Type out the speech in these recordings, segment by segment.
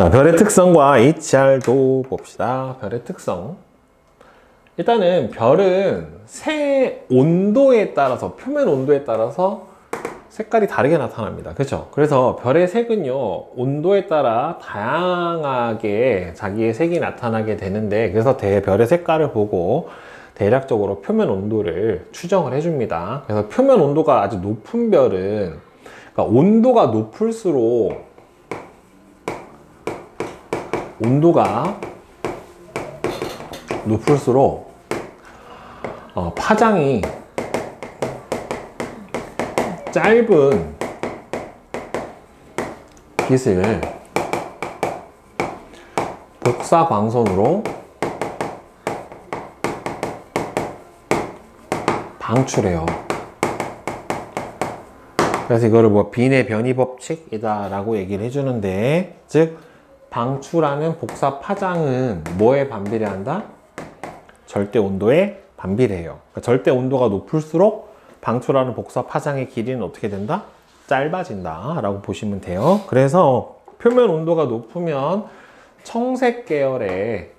자, 별의 특성과 HR도 봅시다. 별의 특성. 일단은 별은 새 온도에 따라서, 표면 온도에 따라서 색깔이 다르게 나타납니다. 그렇죠? 그래서 별의 색은요, 온도에 따라 다양하게 자기의 색이 나타나게 되는데, 그래서 별의 색깔을 보고 대략적으로 표면 온도를 추정을 해줍니다. 그래서 표면 온도가 아주 높은 별은, 그러니까 온도가 높을수록 파장이 짧은 빛을 복사광선으로 방출해요. 그래서 이거를 뭐 빈의 변이 법칙이다 라고 얘기를 해주는데, 즉 방출하는 복사 파장은 뭐에 반비례한다? 절대 온도에 반비례해요. 그러니까 절대 온도가 높을수록 방출하는 복사 파장의 길이는 어떻게 된다? 짧아진다 라고 보시면 돼요. 그래서 표면 온도가 높으면 청색 계열의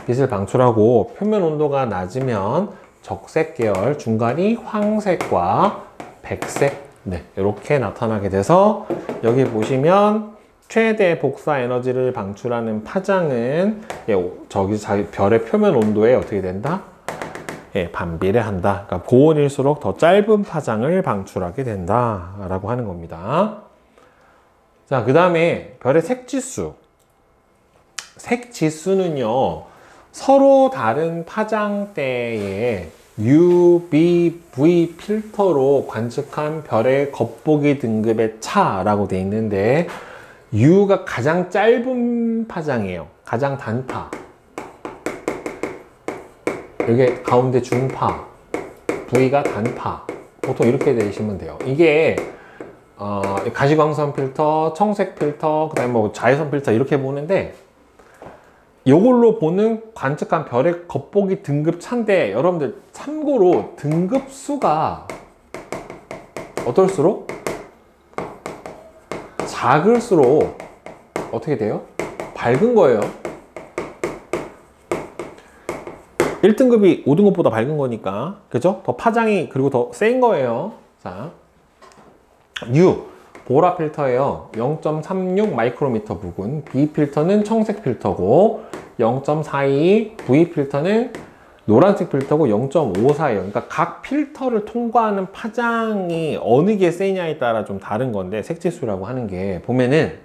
빛을 방출하고, 표면 온도가 낮으면 적색 계열, 중간이 황색과 백색, 이렇게 나타나게 돼서, 여기 보시면 최대 복사 에너지를 방출하는 파장은 별의 표면 온도에 어떻게 된다? 반비례한다. 그러니까 고온일수록 더 짧은 파장을 방출하게 된다 라고 하는 겁니다. 자, 그 다음에 별의 색지수. 색지수는요, 서로 다른 파장대의 U, B, V 필터로 관측한 별의 겉보기 등급의 차라고 되어 있는데, U가 가장 짧은 파장이에요. 가장 단파. 여기 가운데 중파, V가 단파. 보통 이렇게 되시면 돼요. 이게 가시광선 필터, 청색 필터, 그 다음에 뭐 자외선 필터 이렇게 보는데, 이걸로 보는 관측한 별의 겉보기 등급 차인데, 여러분들 참고로 등급수가 어떨수록 작을수록 어떻게 돼요? 밝은 거예요. 1등급이 5등급보다 밝은 거니까, 그죠? 더 파장이, 그리고 더 센 거예요. 자, U 보라 필터예요. 0.36 마이크로미터 부근. B 필터는 청색 필터고 0.42, V 필터는 노란색 필터고 0.54예요. 그러니까 각 필터를 통과하는 파장이 어느 게 세냐에 따라 좀 다른 건데, 색지수라고 하는 게 보면은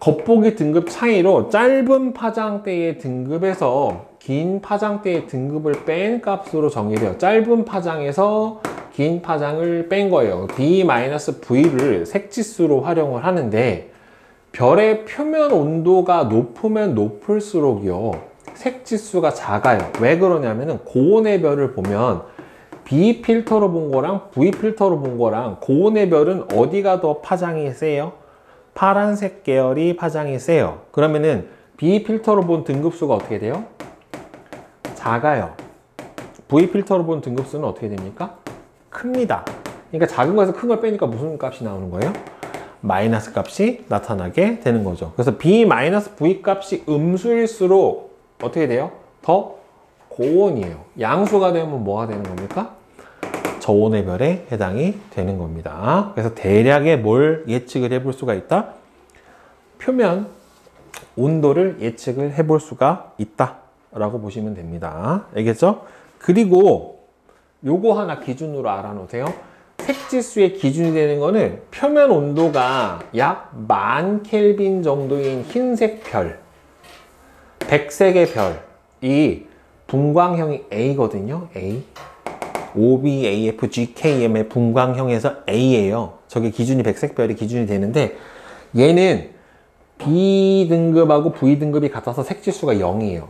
겉보기 등급 차이로 짧은 파장대의 등급에서 긴 파장대의 등급을 뺀 값으로 정의돼요. 짧은 파장에서 긴 파장을 뺀 거예요. B-V를 색지수로 활용을 하는데, 별의 표면 온도가 높으면 높을수록요, 색지수가 작아요. 왜 그러냐면은 고온의 별을 보면 B 필터로 본 거랑 V 필터로 본 거랑, 고온의 별은 어디가 더 파장이 세요? 파란색 계열이 파장이 세요. 그러면은 B 필터로 본 등급수가 어떻게 돼요? 작아요. V 필터로 본 등급수는 어떻게 됩니까? 큽니다. 그러니까 작은 거에서 큰 걸 빼니까 무슨 값이 나오는 거예요? 마이너스 값이 나타나게 되는 거죠. 그래서 B-V 값이 음수일수록 어떻게 돼요? 더 고온이에요. 양수가 되면 뭐가 되는 겁니까? 저온의 별에 해당이 되는 겁니다. 그래서 대략의 뭘 예측을 해볼 수가 있다? 표면 온도를 예측을 해볼 수가 있다 라고 보시면 됩니다. 알겠죠? 그리고 요거 하나 기준으로 알아놓으세요. 색지수의 기준이 되는 거는 표면 온도가 약 10,000켈빈 정도인 흰색 별, 백색의 별이 분광형이 A거든요. A. OBAFGKM의 분광형에서 A예요. 저게 기준이 백색별이 기준이 되는데, 얘는 B등급하고 V등급이 같아서 색지수가 0이에요.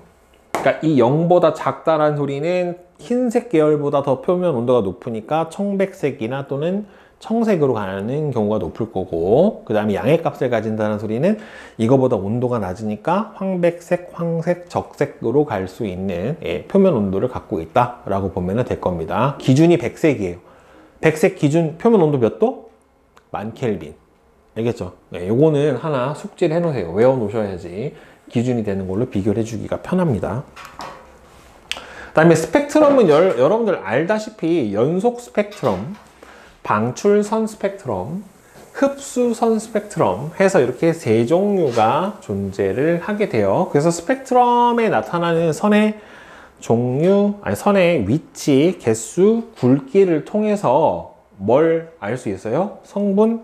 그러니까 이 0보다 작다는 소리는 흰색 계열보다 더 표면 온도가 높으니까 청백색이나 또는 청색으로 가는 경우가 높을 거고, 그 다음에 양의 값을 가진다는 소리는 이거보다 온도가 낮으니까 황백색, 황색, 적색으로 갈 수 있는 표면 온도를 갖고 있다 라고 보면 될 겁니다. 기준이 백색이에요. 백색 기준 표면 온도 몇 도? 10,000켈빈. 알겠죠? 네, 요거는 하나 숙지를 해놓으세요. 외워놓으셔야지 기준이 되는 걸로 비교를 해주기가 편합니다. 그 다음에 스펙트럼은 여러분들 알다시피 연속 스펙트럼, 방출선 스펙트럼, 흡수선 스펙트럼 해서 이렇게 세 종류가 존재를 하게 돼요. 그래서 스펙트럼에 나타나는 선의 종류, 선의 위치, 개수, 굵기를 통해서 뭘 알 수 있어요? 성분,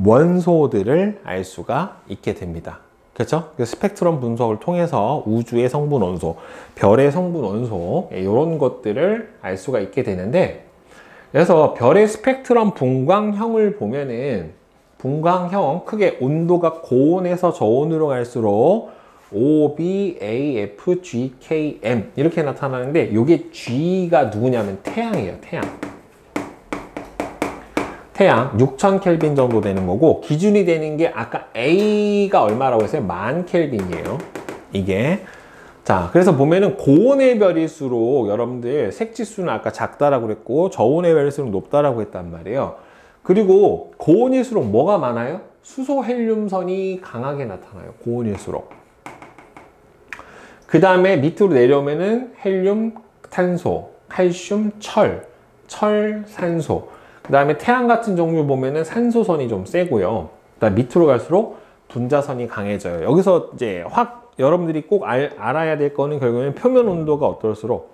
원소들을 알 수가 있게 됩니다. 그렇죠? 스펙트럼 분석을 통해서 우주의 성분 원소, 별의 성분 원소 이런 것들을 알 수가 있게 되는데, 그래서 별의 스펙트럼 분광형을 보면은 분광형 크게 온도가 고온에서 저온으로 갈수록 O, B, A, F, G, K, M 이렇게 나타나는데, 이게 G가 누구냐면 태양이에요. 태양 6000켈빈 정도 되는 거고, 기준이 되는 게 아까 A가 얼마라고 했어요? 10,000켈빈이에요. 이게. 자, 그래서 보면은 고온의 별일수록 여러분들 색지수는 아까 작다라고 그랬고, 저온의 별일수록 높다라고 했단 말이에요. 그리고 고온일수록 뭐가 많아요? 수소 헬륨선이 강하게 나타나요. 고온일수록. 그 다음에 밑으로 내려오면은 헬륨, 탄소, 칼슘, 철, 산소. 그 다음에 태양 같은 종류 보면은 산소선이 좀 세고요. 그다음 밑으로 갈수록 분자선이 강해져요. 여기서 이제 여러분들이 꼭 알아야 될 거는 결국에는 표면 온도가 어떨수록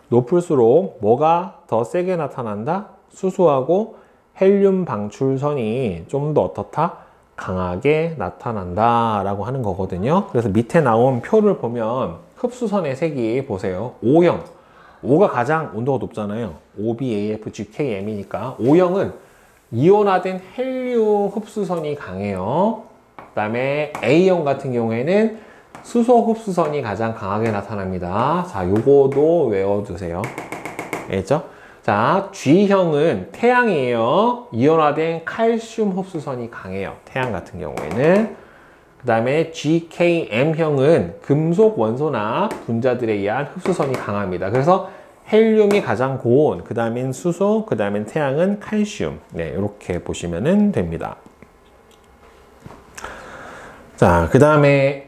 높을수록 뭐가 더 세게 나타난다? 수소하고 헬륨 방출선이 좀 더 어떻다? 강하게 나타난다 라고 하는 거거든요. 그래서 밑에 나온 표를 보면 흡수선의 색이 보세요. O형. O가 가장 온도가 높잖아요. O, B, A, F, G, K, M이니까 O형은 이온화된 헬륨 흡수선이 강해요. 그 다음에 A형 같은 경우에는 수소 흡수선이 가장 강하게 나타납니다. 자, 요거도 외워두세요. 알겠죠? 자, G형은 태양이에요. 이온화된 칼슘 흡수선이 강해요. 태양 같은 경우에는. 그 다음에 GKM형은 금속 원소나 분자들에 의한 흡수선이 강합니다. 그래서 헬륨이 가장 고온, 그 다음엔 수소, 그 다음엔 태양은 칼슘. 네, 이렇게 보시면 됩니다. 자, 그 다음에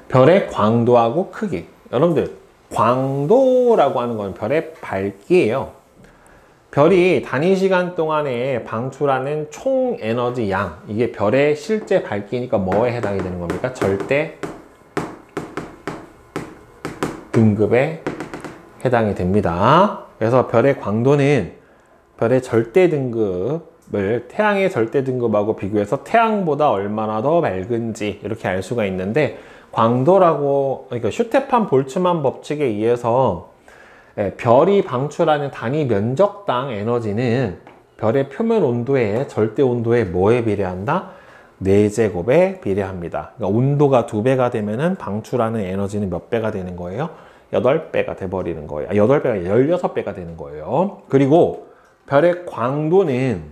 별의 광도하고 크기. 여러분들 광도라고 하는 건 별의 밝기예요. 별이 단위 시간 동안에 방출하는 총 에너지 양, 이게 별의 실제 밝기니까 뭐에 해당이 되는 겁니까? 절대 등급에 해당이 됩니다. 그래서 별의 광도는 별의 절대 등급을 태양의 절대 등급하고 비교해서 태양보다 얼마나 더 맑은지 이렇게 알 수가 있는데, 광도라고, 그러니까 슈테판 볼츠만 법칙에 의해서 별이 방출하는 단위 면적당 에너지는 별의 표면 온도에 절대 온도에 뭐에 비례한다? 4제곱에 비례합니다. 그러니까 온도가 2배가 되면은 방출하는 에너지는 몇 배가 되는 거예요? 8배가 돼버리는 거예요. 8배가 16배가 되는 거예요. 그리고 별의 광도는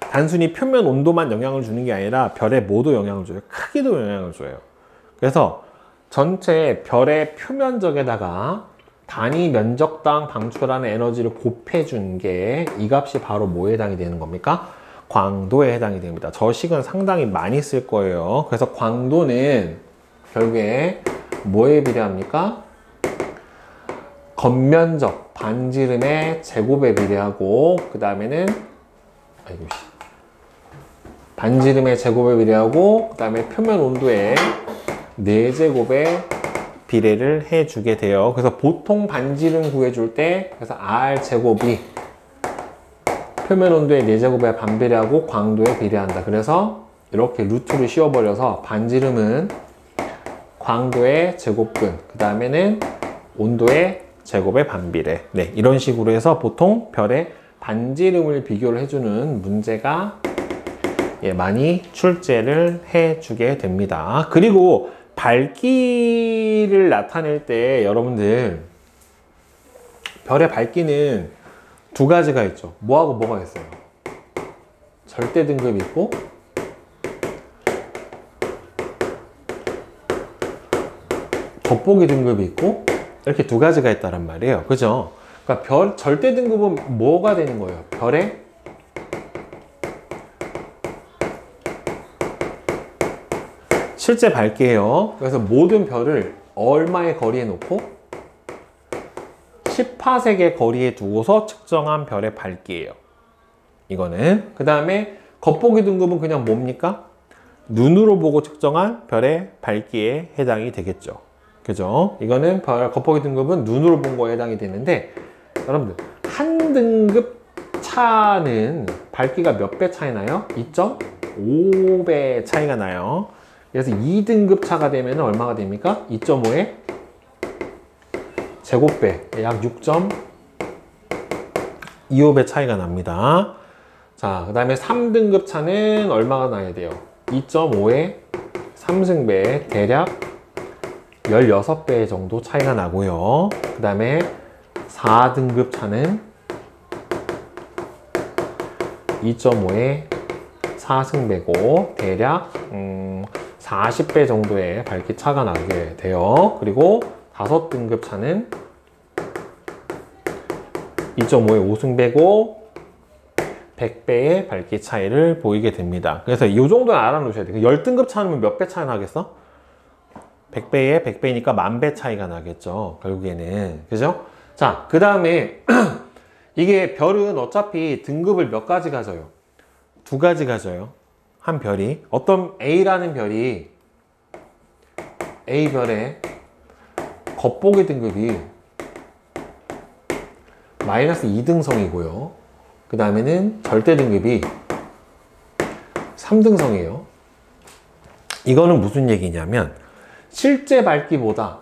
단순히 표면 온도만 영향을 주는 게 아니라 별의 뭐도 영향을 줘요? 크기도 영향을 줘요. 그래서 전체 별의 표면적에다가 단위 면적당 방출하는 에너지를 곱해준 게 이 값이 바로 뭐에 해당이 되는 겁니까? 광도에 해당이 됩니다. 저 식은 상당히 많이 쓸 거예요. 그래서 광도는 결국에 뭐에 비례합니까? 겉면적, 반지름의 제곱에 비례하고, 그 다음에는 반지름의 제곱에 비례하고, 그 다음에 표면 온도의 4제곱에 비례를 해주게 돼요. 그래서 보통 반지름 구해줄 때, 그래서 R제곱이 표면 온도의 4제곱에 반비례하고 광도에 비례한다. 그래서 이렇게 루트를 씌워버려서 반지름은 광도의 제곱근, 그 다음에는 온도의 제곱에 반비례. 네, 이런 식으로 해서 보통 별의 반지름을 비교를 해주는 문제가 많이 출제를 해주게 됩니다. 그리고 밝기를 나타낼 때 여러분들 별의 밝기는 두 가지가 있죠. 뭐하고 뭐가 있어요? 절대 등급이 있고 겉보기 등급이 있고 이렇게 두 가지가 있다란 말이에요. 그죠? 그러니까 절대 등급은 뭐가 되는 거예요? 별의 실제 밝기예요. 그래서 모든 별을 얼마의 거리에 놓고 10파섹의 거리에 두고서 측정한 별의 밝기예요. 이거는. 그 다음에 겉보기 등급은 그냥 뭡니까? 눈으로 보고 측정한 별의 밝기에 해당이 되겠죠. 그죠? 이거는 겉보기 등급은 눈으로 본 거에 해당이 되는데, 여러분들 한 등급 차는 밝기가 몇 배 차이 나요? 2.5배 차이가 나요. 그래서 2등급 차가 되면 얼마가 됩니까? 2.5의 제곱배, 약 6.25배 차이가 납니다. 자, 그 다음에 3등급 차는 얼마가 나야 돼요? 2.5의 3승배, 대략 16배 정도 차이가 나고요. 그 다음에 4등급 차는 2.5의 4승배고 대략 40배 정도의 밝기 차가 나게 돼요. 그리고 5등급 차는 2.5의 5승배고 100배의 밝기 차이를 보이게 됩니다. 그래서 이 정도는 알아놓으셔야 돼요. 10등급 차는 몇 배 차이 나겠어? 100배에 100배니까 10,000배 차이가 나겠죠. 결국에는. 그죠? 자, 그 다음에 이게 별은 어차피 등급을 몇 가지 가져요? 2가지 가져요. 한 별이. 어떤 A라는 별이 A별의 겉보기 등급이 마이너스 2등성이고요. 그 다음에는 절대 등급이 3등성이에요. 이거는 무슨 얘기냐면 실제 밝기보다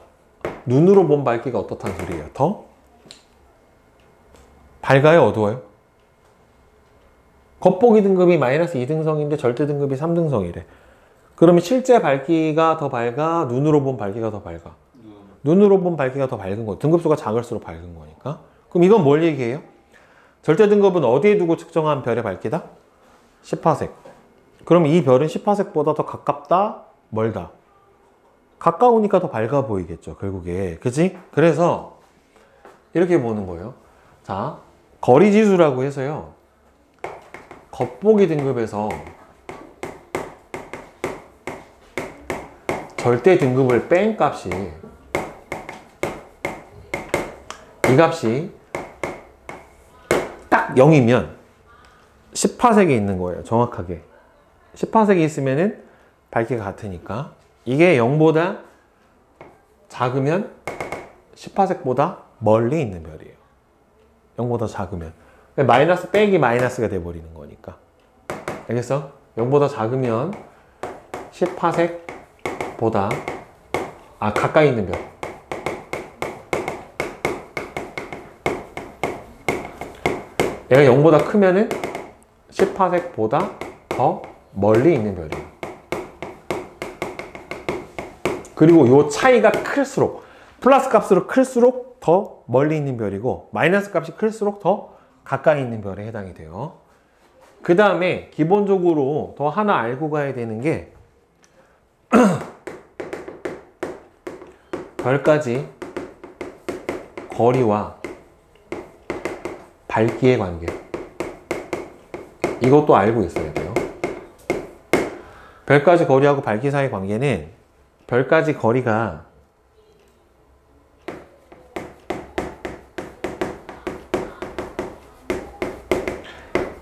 눈으로 본 밝기가 어떻다는 소리예요? 더 밝아요? 어두워요? 겉보기 등급이 마이너스 2등성인데 절대 등급이 3등성이래. 그러면 실제 밝기가 더 밝아? 눈으로 본 밝기가 더 밝아? 눈으로 본 밝기가 더 밝은 거예요. 등급수가 작을수록 밝은 거니까. 그럼 이건 뭘 얘기해요? 절대 등급은 어디에 두고 측정한 별의 밝기다? 10파섹. 그럼 이 별은 10파섹보다 더 가깝다? 멀다? 가까우니까 더 밝아 보이겠죠, 결국에. 그치? 그래서 이렇게 보는 거예요. 자, 거리지수라고 해서요. 겉보기 등급에서 절대 등급을 뺀 값이 이 값이 딱 0이면 10파섹에 있는 거예요. 정확하게 10파섹이 있으면은 밝기가 같으니까. 이게 0보다 작으면 10파섹보다 멀리 있는 별이에요. 0보다 작으면 마이너스 빼기 마이너스가 돼버리는 거니까. 알겠어? 0보다 작으면 10파섹보다 가까이 있는 별. 얘가 0보다 크면은 10파섹보다 더 멀리 있는 별이에요. 그리고 이 차이가 클수록, 플러스 값으로 클수록 더 멀리 있는 별이고 마이너스 값이 클수록 더 가까이 있는 별에 해당이 돼요. 그 다음에 기본적으로 더 하나 알고 가야 되는 게 별까지 거리와 밝기의 관계, 이것도 알고 있어야 돼요. 별까지 거리하고 밝기 사이의 관계는 별까지 거리가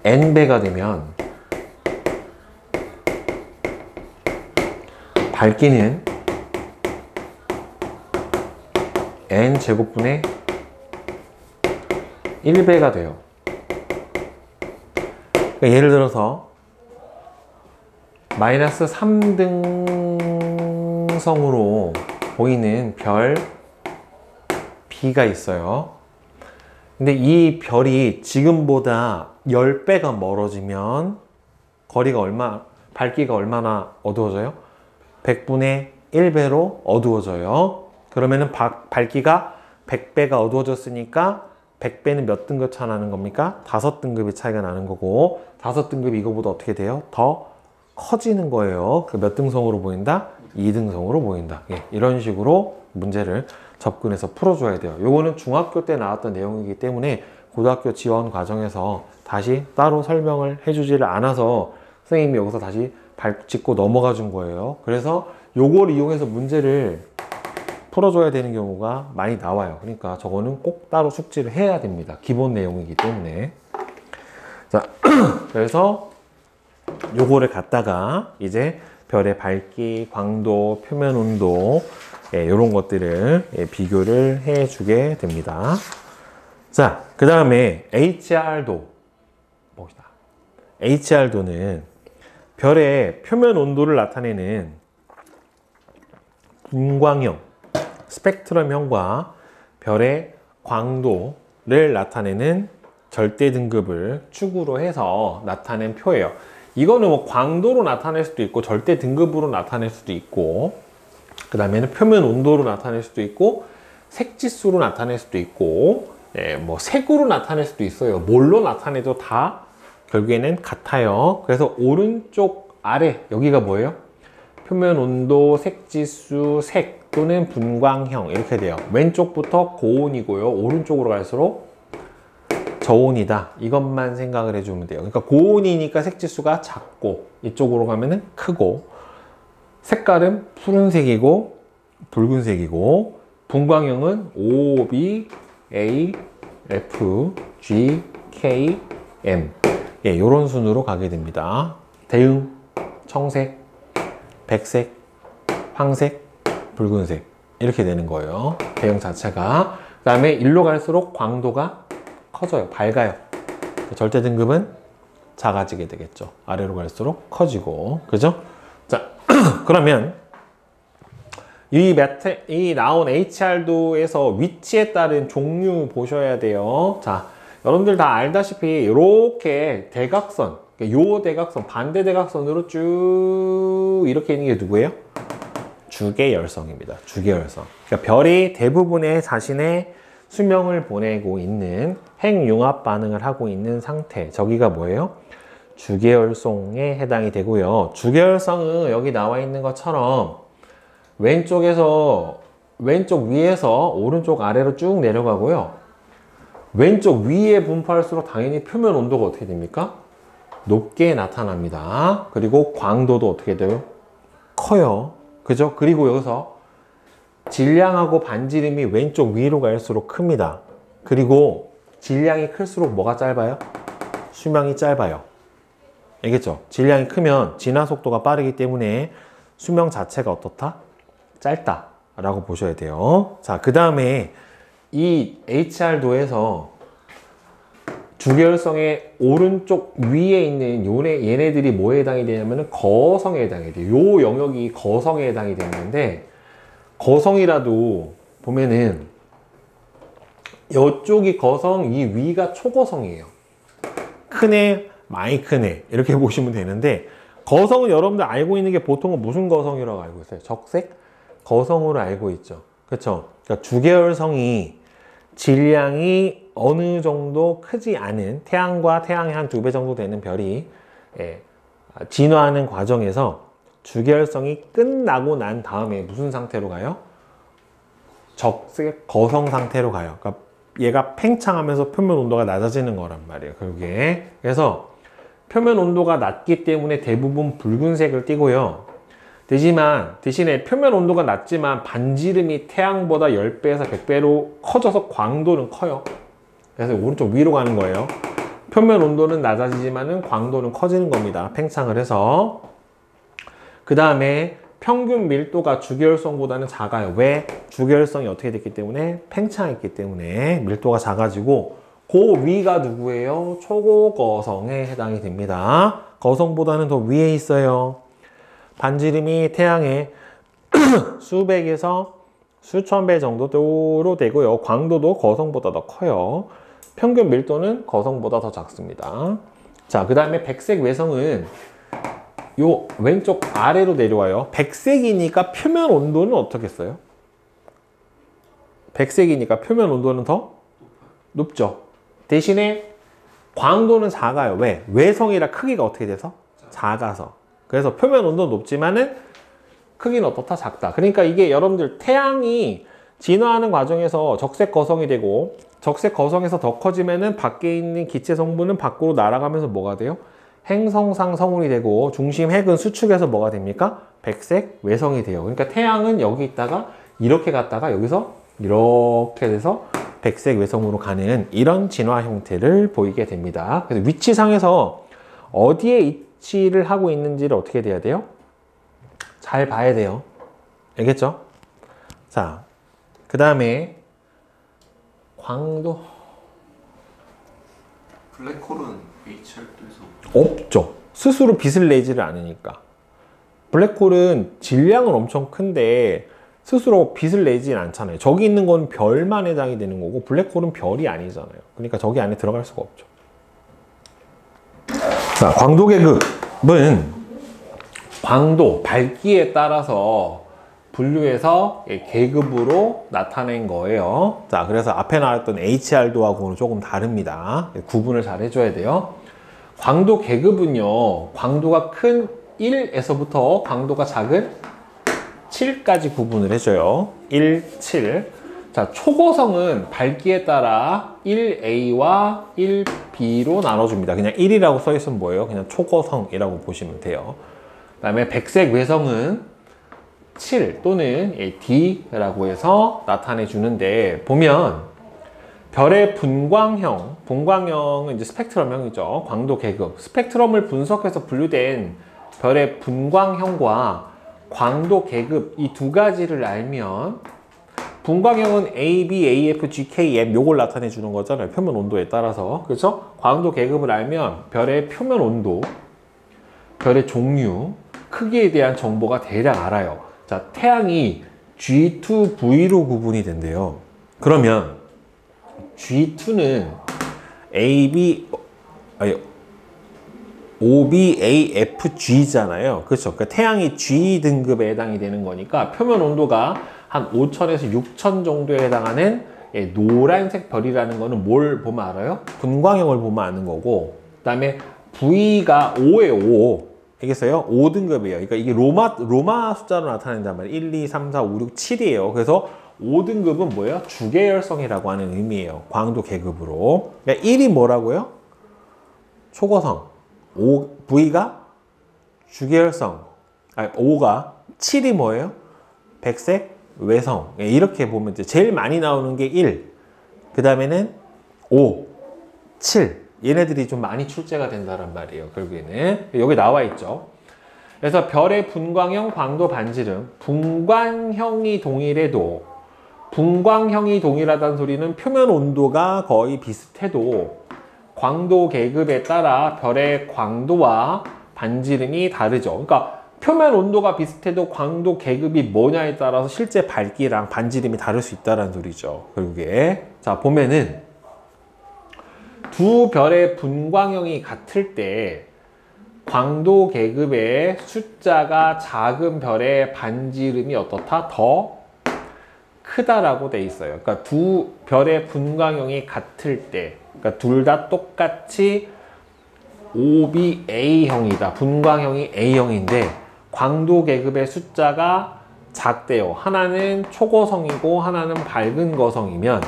n배가 되면 밝기는 n제곱분의 1배가 돼요. 그러니까 예를 들어서 마이너스 3등성으로 보이는 별 B가 있어요. 근데 이 별이 지금보다 10배가 멀어지면 밝기가 얼마나 어두워져요? 100분의 1배로 어두워져요. 그러면은 밝기가 100배가 어두워졌으니까 100배는 몇 등급 차 나는 겁니까? 5등급의 차이가 나는 거고, 5등급이 이거보다 어떻게 돼요? 더 커지는 거예요. 그 몇 등성으로 보인다? 2등성으로 보인다. 예, 이런 식으로 문제를 접근해서 풀어줘야 돼요. 요거는 중학교 때 나왔던 내용이기 때문에 고등학교 지원 과정에서 다시 따로 설명을 해주지를 않아서 선생님이 여기서 다시 짚고 넘어가 준 거예요. 그래서 요걸 이용해서 문제를 풀어줘야 되는 경우가 많이 나와요. 그러니까 저거는 꼭 따로 숙지를 해야 됩니다. 기본 내용이기 때문에. 자, 그래서 요거를 갖다가 이제 별의 밝기, 광도, 표면 온도, 이런 것들을 비교를 해주게 됩니다. 자, 그 다음에 HR도 봅시다. HR도는 별의 표면 온도를 나타내는 분광형, 스펙트럼형과 별의 광도를 나타내는 절대 등급을 축으로 해서 나타낸 표예요. 이거는 뭐 광도로 나타낼 수도 있고 절대 등급으로 나타낼 수도 있고 그 다음에는 표면 온도로 나타낼 수도 있고 색지수로 나타낼 수도 있고 뭐 색으로 나타낼 수도 있어요. 뭘로 나타내도 다 결국에는 같아요. 그래서 오른쪽 아래 여기가 뭐예요? 표면 온도, 색지수, 색 또는 분광형 이렇게 돼요. 왼쪽부터 고온이고요. 오른쪽으로 갈수록 저온이다. 이것만 생각을 해주면 돼요. 그러니까 고온이니까 색지수가 작고 이쪽으로 가면은 크고 색깔은 푸른색이고 붉은색이고 분광형은 O, B, A, F, G, K, M 이런 순으로 가게 됩니다. 대응, 청색, 백색, 황색, 붉은색 이렇게 되는 거예요. 대응 자체가. 그 다음에 일로 갈수록 광도가 커져요. 밝아요. 절대 등급은 작아지게 되겠죠. 아래로 갈수록 커지고. 그죠? 자, 그러면 이 나온 HR도에서 위치에 따른 종류 보셔야 돼요. 자, 여러분들 다 알다시피 이렇게 대각선, 요 대각선, 반대 대각선으로 쭉 이렇게 있는 게 누구예요? 주계열성입니다. 주계열성. 그러니까 별이 대부분의 자신의 수명을 보내고 있는 핵융합 반응을 하고 있는 상태. 저기가 뭐예요? 주계열성에 해당이 되고요. 주계열성은 여기 나와 있는 것처럼 왼쪽 위에서 오른쪽 아래로 쭉 내려가고요. 왼쪽 위에 분포할수록 당연히 표면 온도가 어떻게 됩니까? 높게 나타납니다. 그리고 광도도 어떻게 돼요? 커요. 그죠? 그리고 여기서 질량하고 반지름이 왼쪽 위로 갈수록 큽니다. 그리고 질량이 클수록 뭐가 짧아요? 수명이 짧아요. 알겠죠? 질량이 크면 진화 속도가 빠르기 때문에 수명 자체가 어떻다? 짧다 라고 보셔야 돼요. 자, 그 다음에 이 HR도에서 주계열성의 오른쪽 위에 있는 얘네들이 뭐에 해당이 되냐면 거성에 해당이 돼요. 요 영역이 거성에 해당이 되는데 거성이라도 보면은 이쪽이 거성, 이 위가 초거성이에요. 크네, 많이 크네 이렇게 보시면 되는데 거성은 여러분들 알고 있는 게 보통은 무슨 거성이라고 알고 있어요? 적색 거성으로 알고 있죠. 그렇죠? 그러니까 주계열성이 질량이 어느 정도 크지 않은 태양과 태양의 한 2배 정도 되는 별이 진화하는 과정에서 주계열성이 끝나고 난 다음에 무슨 상태로 가요? 적색 거성 상태로 가요. 그러니까 얘가 팽창하면서 표면 온도가 낮아지는 거란 말이에요. 그게. 그래서 표면 온도가 낮기 때문에 대부분 붉은색을 띠고요. 대신에 표면 온도가 낮지만 반지름이 태양보다 10배에서 100배로 커져서 광도는 커요. 그래서 오른쪽 위로 가는 거예요. 표면 온도는 낮아지지만 광도는 커지는 겁니다. 팽창을 해서. 그 다음에 평균 밀도가 주계열성보다는 작아요. 왜? 주계열성이 어떻게 됐기 때문에? 팽창했기 때문에 밀도가 작아지고 그 위가 누구예요? 초고거성에 해당이 됩니다. 거성보다는 더 위에 있어요. 반지름이 태양의 수백에서 수천 배 정도로 되고요. 광도도 거성보다 더 커요. 평균 밀도는 거성보다 더 작습니다. 자, 그 다음에 백색 외성은 요 왼쪽 아래로 내려와요. 백색이니까 표면 온도는 어떻겠어요? 백색이니까 표면 온도는 더 높죠. 대신에 광도는 작아요. 왜? 외성이라 크기가 어떻게 돼서? 작아서. 그래서 표면 온도는 높지만은 크기는 어떻다? 작다. 그러니까 이게 여러분들 태양이 진화하는 과정에서 적색 거성이 되고 적색 거성에서 더 커지면은 밖에 있는 기체 성분은 밖으로 날아가면서 뭐가 돼요? 행성상 성운이 되고 중심 핵은 수축해서 뭐가 됩니까? 백색 외성이 돼요. 그러니까 태양은 여기 있다가 이렇게 갔다가 여기서 이렇게 돼서 백색 외성으로 가는 이런 진화 형태를 보이게 됩니다. 그래서 위치상에서 어디에 위치를 하고 있는지를 어떻게 돼야 돼요? 잘 봐야 돼요. 알겠죠? 자, 그 다음에 광도. 블랙홀은 HR도에서 없죠. 스스로 빛을 내지를 않으니까. 블랙홀은 질량은 엄청 큰데 스스로 빛을 내지는 않잖아요. 저기 있는 건 별만 해당이 되는 거고 블랙홀은 별이 아니잖아요. 그러니까 저기 안에 들어갈 수가 없죠. 자, 광도 계급은 광도, 밝기에 따라서 분류해서 계급으로 나타낸 거예요. 자, 그래서 앞에 나왔던 HR도하고는 조금 다릅니다. 구분을 잘 해줘야 돼요. 광도 계급은요, 광도가 큰 1에서부터 광도가 작은 7까지 구분을 해줘요. 1, 7. 자, 초고성은 밝기에 따라 1A와 1B로 나눠줍니다. 그냥 1이라고 써 있으면 뭐예요? 그냥 초고성이라고 보시면 돼요. 그 다음에 백색 외성은 7 또는 D라고 해서 나타내 주는데, 보면 별의 분광형은 이제 스펙트럼형이죠. 광도 계급. 스펙트럼을 분석해서 분류된 별의 분광형과 광도 계급 이 두 가지를 알면, 분광형은 A, B, A, F, G, K, M 요걸 나타내 주는 거잖아요. 표면 온도에 따라서. 그렇죠? 광도 계급을 알면 별의 표면 온도, 별의 종류, 크기에 대한 정보가 대략 알아요. 자, 태양이 G2V로 구분이 된대요. 그러면 G2는 OBAFG잖아요. 그렇죠? 그러니까 태양이 G 등급에 해당이 되는 거니까 표면 온도가 한 5,000에서 6,000 정도에 해당하는 노란색 별이라는 거는 뭘 보면 알아요? 분광형을 보면 아는 거고, 그 다음에 V가 5예요. 5. 알겠어요? 5등급이에요. 그러니까 이게 로마 숫자로 나타낸단 말이에요. 1, 2, 3, 4, 5, 6, 7이에요. 그래서 5등급은 뭐예요? 주계열성이라고 하는 의미예요. 광도 계급으로. 그러니까 1이 뭐라고요? 초고성. V가 주계열성. 5가 7이 뭐예요? 백색 외성. 이렇게 보면 이제 제일 많이 나오는 게 1. 그 다음에는 5, 7. 얘네들이 좀 많이 출제가 된다는 말이에요. 결국에는 여기 나와 있죠. 그래서 별의 분광형 광도 반지름, 분광형이 동일해도, 분광형이 동일하다는 소리는 표면 온도가 거의 비슷해도 광도 계급에 따라 별의 광도와 반지름이 다르죠. 그러니까 표면 온도가 비슷해도 광도 계급이 뭐냐에 따라서 실제 밝기랑 반지름이 다를 수 있다는 소리죠. 결국에. 자, 보면은 두 별의 분광형이 같을 때 광도 계급의 숫자가 작은 별의 반지름이 어떻다? 더 크다라고 돼 있어요. 그러니까 두 별의 분광형이 같을 때, 그러니까 둘 다 똑같이 OBA형이다. 분광형이 A형인데 광도 계급의 숫자가 작대요. 하나는 초고성이고 하나는 밝은 거성이면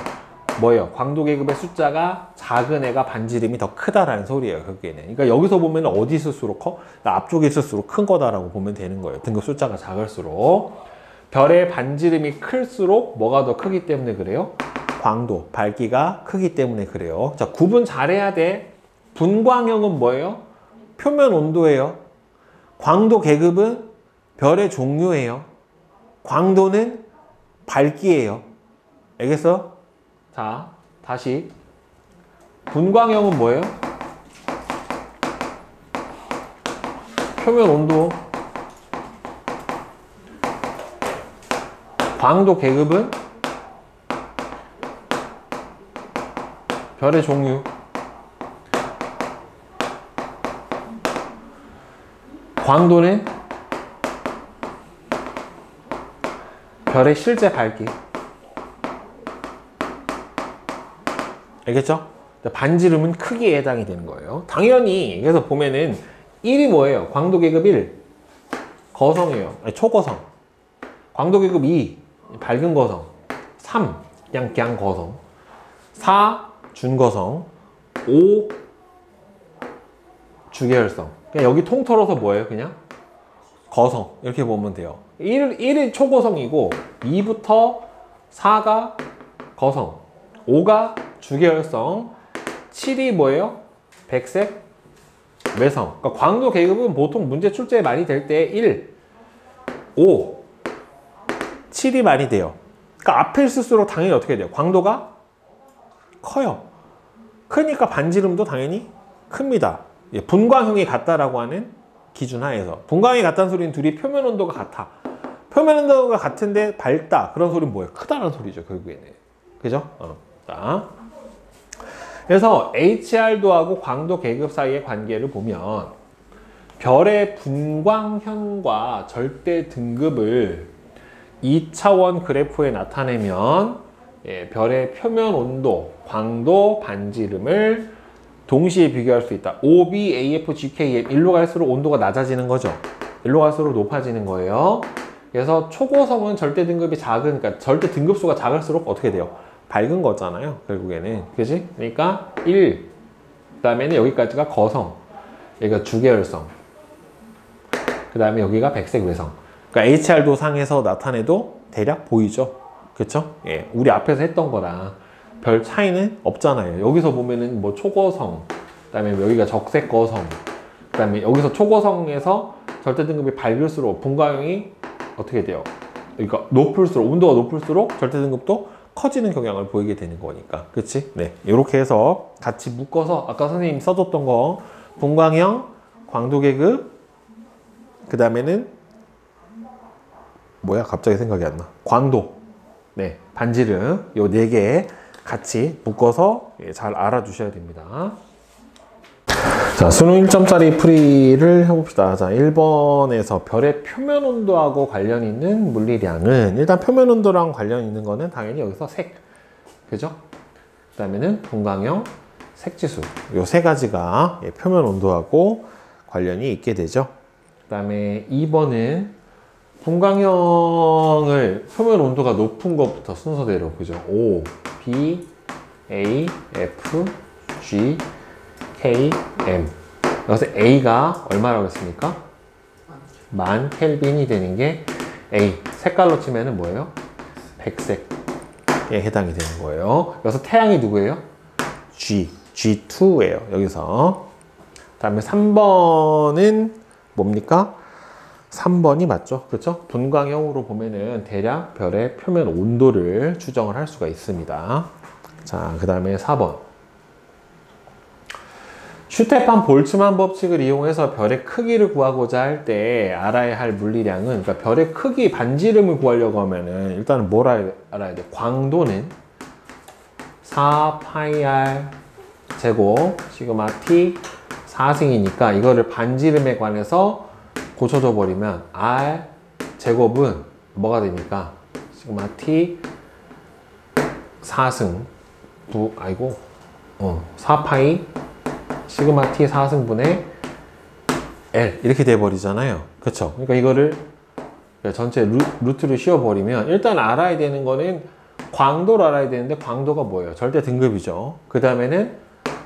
뭐예요? 광도 계급의 숫자가 작은 애가 반지름이 더 크다라는 소리예요. 그게는. 그러니까 여기서 보면 어디 있을수록 커? 앞쪽에 있을수록 큰 거다라고 보면 되는 거예요. 등급 숫자가 작을수록. 별의 반지름이 클수록 뭐가 더 크기 때문에 그래요? 광도, 밝기가 크기 때문에 그래요. 자, 구분 잘해야 돼. 분광형은 뭐예요? 표면 온도예요. 광도 계급은 별의 종류예요. 광도는 밝기예요. 알겠어? 자, 다시. 분광형은 뭐예요? 표면 온도. 광도 계급은 별의 종류. 광도는 별의 실제 밝기. 알겠죠? 반지름은 크기에 해당이 되는 거예요. 당연히 그래서 보면은 1이 뭐예요? 광도 계급 1 거성이에요. 아니, 초거성. 광도 계급 2 밝은 거성, 3 그냥 거성, 4 준거성, 5 주계열성. 그냥 여기 통틀어서 뭐예요? 그냥 거성 이렇게 보면 돼요. 1이 초거성이고 2부터 4가 거성, 5가 주계열성, 7이 뭐예요? 백색 외성. 그러니까 광도 계급은 보통 문제 출제에 많이 될 때 1, 5, 7이 많이 돼요. 그러니까 앞에 쓸수록 당연히 어떻게 돼요? 광도가 커요. 크니까 반지름도 당연히 큽니다. 분광형이 같다라고 하는 기준 하에서. 분광이 같다는 소리는 둘이 표면 온도가 같아. 표면 온도가 같은데 밝다. 그런 소리는 뭐예요? 크다는 소리죠, 결국에는. 그죠? 자. 그래서 HR도하고 광도 계급 사이의 관계를 보면 별의 분광현과 절대 등급을 2차원 그래프에 나타내면 별의 표면 온도, 광도, 반지름을 동시에 비교할 수 있다. OB, AF, GKM 일로 갈수록 온도가 낮아지는 거죠. 일로 갈수록 높아지는 거예요. 그래서 초고성은 절대 등급이 작은, 그러니까 절대 등급수가 작을수록 어떻게 돼요? 밝은 거잖아요, 결국에는. 그지? 그러니까 1, 그 다음에는 여기까지가 거성, 여기가 주계열성, 그 다음에 여기가 백색 외성. 그러니까 HR도 상에서 나타내도 대략 보이죠? 그쵸? 예, 우리 앞에서 했던 거랑 별 차이는 없잖아요. 여기서 보면은 뭐 초고성, 그 다음에 여기가 적색 거성, 그 다음에 여기서 초고성에서 절대 등급이 밝을수록 분광형이 어떻게 돼요? 그러니까 높을수록, 온도가 높을수록 절대 등급도 커지는 경향을 보이게 되는 거니까. 그치? 네. 이렇게 해서 같이 묶어서 아까 선생님이 써줬던 거 분광형, 광도계급, 그 다음에는 뭐야? 갑자기 생각이 안 나. 광도, 네, 반지름 요 4개 같이 묶어서 잘 알아두셔야 됩니다. 자, 수능 1점짜리 풀이를 해봅시다. 자, 1번에서 별의 표면 온도하고 관련 있는 물리량은 일단 표면 온도랑 관련 있는 거는 당연히 여기서 색, 그죠? 그 다음에는 분광형, 색지수 요 3가지가 표면 온도하고 관련이 있게 되죠. 그 다음에 2번은 분광형을 표면 온도가 높은 것부터 순서대로, 그죠? O, B, A, F, G, K, M. 여기서 A가 얼마라고 했습니까? 10,000 켈빈이 되는 게 A. 색깔로 치면은 뭐예요? 백색에 해당이 되는 거예요. 여기서 태양이 누구예요? G, G2예요. 여기서. 그 다음에 3번은 뭡니까? 3번이 맞죠? 그렇죠? 분광형으로 보면은 대략 별의 표면 온도를 추정을 할 수가 있습니다. 자, 그 다음에 4번. 슈테판 볼츠만 법칙을 이용해서 별의 크기를 구하고자 할 때 알아야 할 물리량은, 그러니까 별의 크기, 반지름을 구하려고 하면은 일단은 뭘 알아야 돼? 광도는 4파이r 제곱 시그마 t 4승이니까 이거를 반지름에 관해서 고쳐줘 버리면 r 제곱은 뭐가 됩니까? 시그마 t 4승 4파이 시그마 t 4승분의 l 이렇게 돼 버리잖아요. 그쵸? 그러니까 이거를 전체 루트를 씌워 버리면 일단 알아야 되는 거는 광도를 알아야 되는데, 광도가 뭐예요? 절대 등급이죠. 그 다음에는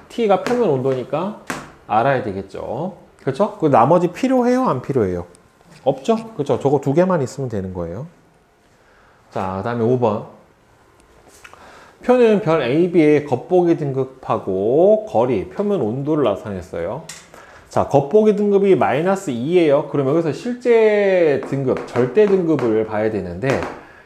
t가 표면 온도니까 알아야 되겠죠. 그렇죠? 그 나머지 필요해요? 안 필요해요? 없죠? 그렇죠? 저거 2개만 있으면 되는 거예요. 자, 그 다음에 5번. 표는 별 AB의 겉보기 등급하고 거리, 표면 온도를 나타냈어요. 자, 겉보기 등급이 -2예요. 그럼 여기서 실제 등급, 절대 등급을 봐야 되는데,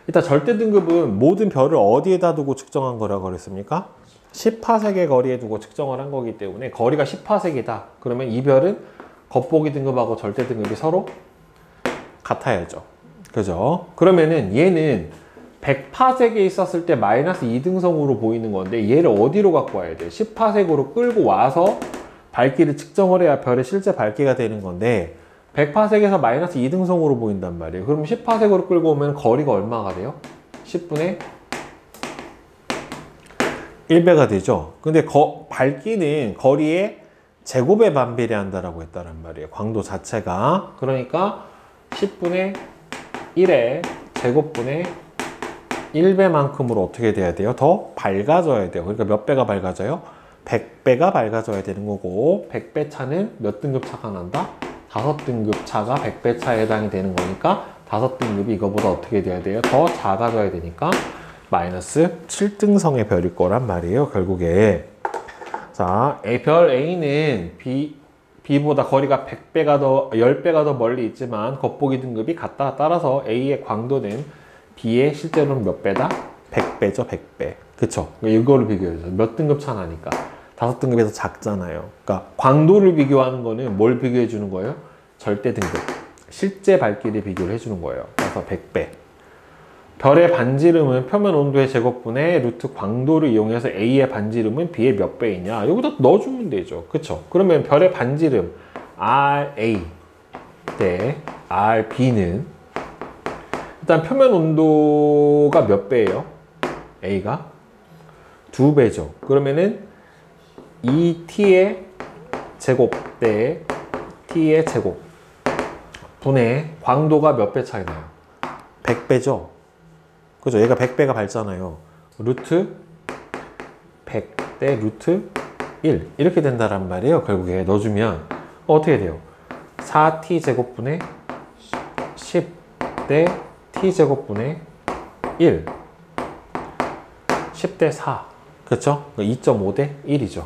일단 절대 등급은 모든 별을 어디에다 두고 측정한 거라고 그랬습니까? 10파섹의 거리에 두고 측정을 한 거기 때문에 거리가 10파섹이다. 그러면 이 별은 겉보기 등급하고 절대 등급이 서로 같아야죠. 그죠? 그러면은 얘는 100파섹에 있었을 때 -2등성으로 보이는 건데 얘를 어디로 갖고 와야 돼? 10파섹으로 끌고 와서 밝기를 측정을 해야 별의 실제 밝기가 되는 건데 100파섹에서 -2등성으로 보인단 말이에요. 그럼 10파섹으로 끌고 오면 거리가 얼마가 돼요? 10분의 1배가 되죠. 근데 밝기는 거리의 제곱에 반비례한다라고 했다란 말이에요. 광도 자체가. 그러니까 10분의 1의 제곱분의 1배만큼으로 어떻게 돼야 돼요? 더 밝아져야 돼요. 그러니까 몇 배가 밝아져요? 100배가 밝아져야 되는 거고 100배 차는 몇 등급 차가 난다? 5등급 차가 100배 차에 해당이 되는 거니까 5등급이 이거보다 어떻게 돼야 돼요? 더 작아져야 되니까 마이너스 7등성의 별일 거란 말이에요. 결국에 자, 별 A는 B보다 거리가 10배가 더 멀리 있지만 겉보기 등급이 같다. 따라서 A의 광도는 B의 실제로는 몇 배다? 100배죠, 100배. 그쵸? 이거를 비교해서 몇 등급 차 나니까 5등급에서 작잖아요. 그러니까 광도를 비교하는 거는 뭘 비교해 주는 거예요? 절대 등급. 실제 밝기를 비교를 해주는 거예요. 그래서 100배. 별의 반지름은 표면 온도의 제곱분의 루트 광도를 이용해서 A의 반지름은 B의 몇 배이냐? 여기다 넣어주면 되죠. 그쵸? 그러면 별의 반지름 RA 대 RB는 일단 표면 온도가 몇 배예요? A가 2배죠. 그러면은 이 T의 제곱 대 T의 제곱 분의 광도가 몇 배 차이 나요? 100배죠. 그죠? 얘가 100배가 밝잖아요. 루트 100 대 루트 1 이렇게 된다란 말이에요. 결국에 넣어주면 어떻게 돼요? 4t 제곱분의 10 대 t 제곱분의 1 10 대 4 그렇죠? 2.5 대 1이죠.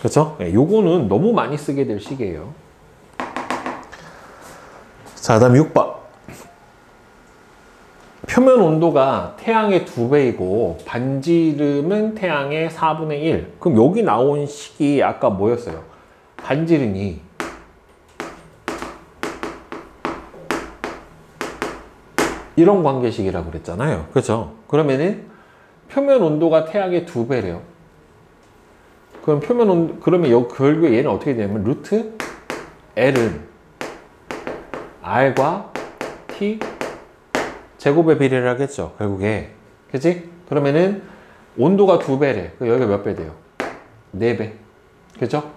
그렇죠? 요거는 너무 많이 쓰게 될 식이에요. 자, 다음 6번. 표면 온도가 태양의 2배이고 반지름은 태양의 4분의 1. 그럼 여기 나온 식이 아까 뭐였어요? 반지름이 이런 관계식이라고 그랬잖아요. 그렇죠? 그러면은 표면 온도가 태양의 2배래요. 그럼 그러면 결국에 얘는 어떻게 되냐면 루트 L은 R과 T 제곱의 비례를 하겠죠. 결국에. 그치? 그러면은 온도가 2배래. 여기가 몇 배 돼요? 4배. 그죠?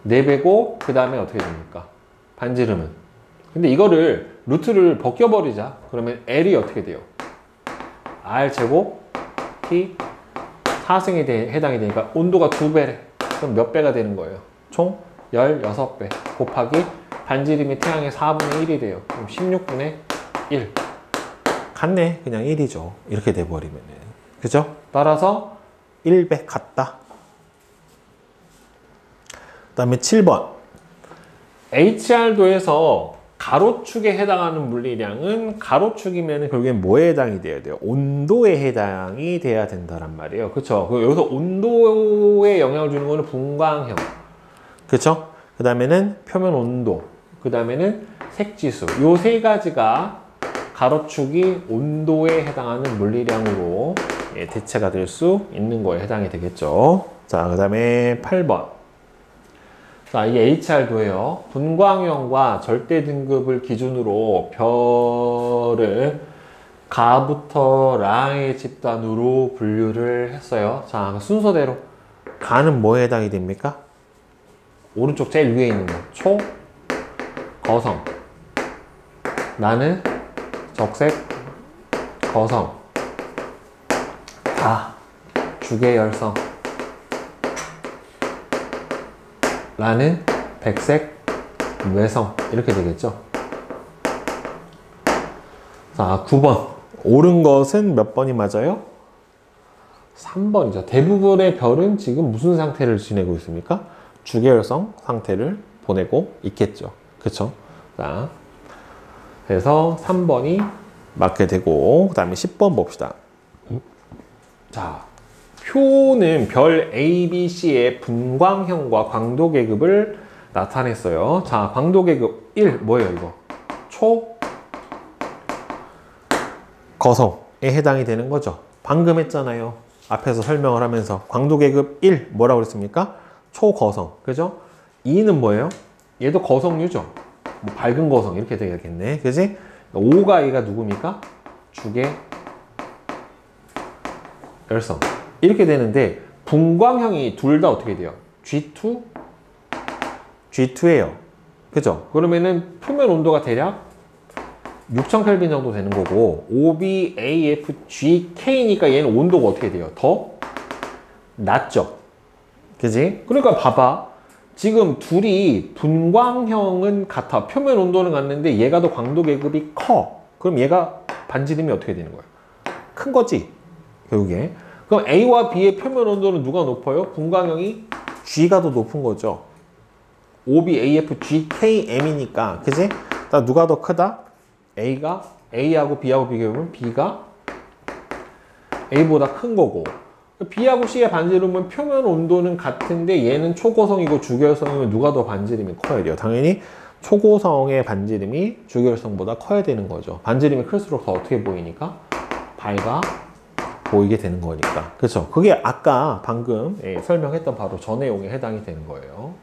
4배고 그 다음에 어떻게 됩니까? 반지름은. 근데 이거를 루트를 벗겨버리자. 그러면 L이 어떻게 돼요? R 제곱 T 4승에 해당이 되니까 온도가 2배래. 그럼 몇 배가 되는 거예요? 총 16배 곱하기 반지름이 태양의 4분의 1이 돼요. 그럼 16분의 1. 같네. 그냥 1이죠. 이렇게 돼버리면은. 그죠? 따라서 1배 같다. 그 다음에 7번. HR도에서 가로축에 해당하는 물리량은 가로축이면 결국엔 뭐에 해당이 돼야 돼요? 온도에 해당이 돼야 된다란 말이에요. 그쵸? 여기서 온도에 영향을 주는 거는 분광형. 그쵸? 그 다음에는 표면 온도. 그 다음에는 색지수. 요 세 가지가 가로축이 온도에 해당하는 물리량으로 대체가 될 수 있는 거에 해당이 되겠죠. 자, 그 다음에 8번. 자, 이게 HR도예요. 분광형과 절대 등급을 기준으로 별을 가부터 라의 집단으로 분류를 했어요. 자, 순서대로 가는 뭐에 해당이 됩니까? 오른쪽 제일 위에 있는 거. 초, 거성. 나는 적색, 거성. 다 주계열성. 라는 백색, 외성. 이렇게 되겠죠. 자, 9번. 옳은 것은 몇 번이 맞아요? 3번이죠. 대부분의 별은 지금 무슨 상태를 지내고 있습니까? 주계열성 상태를 보내고 있겠죠. 그쵸? 자, 그래서 3번이 맞게 되고, 그 다음에 10번 봅시다. 자, 표는 별 A, B, C의 분광형과 광도 계급을 나타냈어요. 자, 광도 계급 1 뭐예요 이거? 초, 거성에 해당이 되는 거죠. 방금 했잖아요. 앞에서 설명을 하면서 광도 계급 1 뭐라고 그랬습니까? 초거성. 그죠? 2는 뭐예요? 얘도 거성류죠. 뭐 밝은 거성 이렇게 되겠네. 그지? 5가 얘가 누굽니까? 주계 열성. 이렇게 되는데 분광형이 둘 다 어떻게 돼요? G2? G2예요. 그죠? 그러면은 표면 온도가 대략 6000켈빈 정도 되는 거고 OBAFGK니까 얘는 온도가 어떻게 돼요? 더 낮죠? 그지? 그러니까 봐봐. 지금 둘이 분광형은 같아. 표면 온도는 같는데 얘가 더 광도 계급이 커. 그럼 얘가 반지름이 어떻게 되는 거야? 큰 거지? 결국에. 그럼 A와 B의 표면 온도는 누가 높아요? 분광형이 G가 더 높은 거죠. OBAFGKM이니까. 그지? 누가 더 크다? A하고 B하고 비교해보면 B가 A보다 큰 거고 B하고 C의 반지름은 표면 온도는 같은데 얘는 초고성이고 주결성이면 누가 더 반지름이 커야 돼요? 당연히 초고성의 반지름이 주결성보다 커야 되는 거죠. 반지름이 클수록 더 어떻게 보이니까? 밝아 보이게 되는 거니까. 그렇죠? 그게 아까 방금 설명했던 바로 저 내용에 해당이 되는 거예요.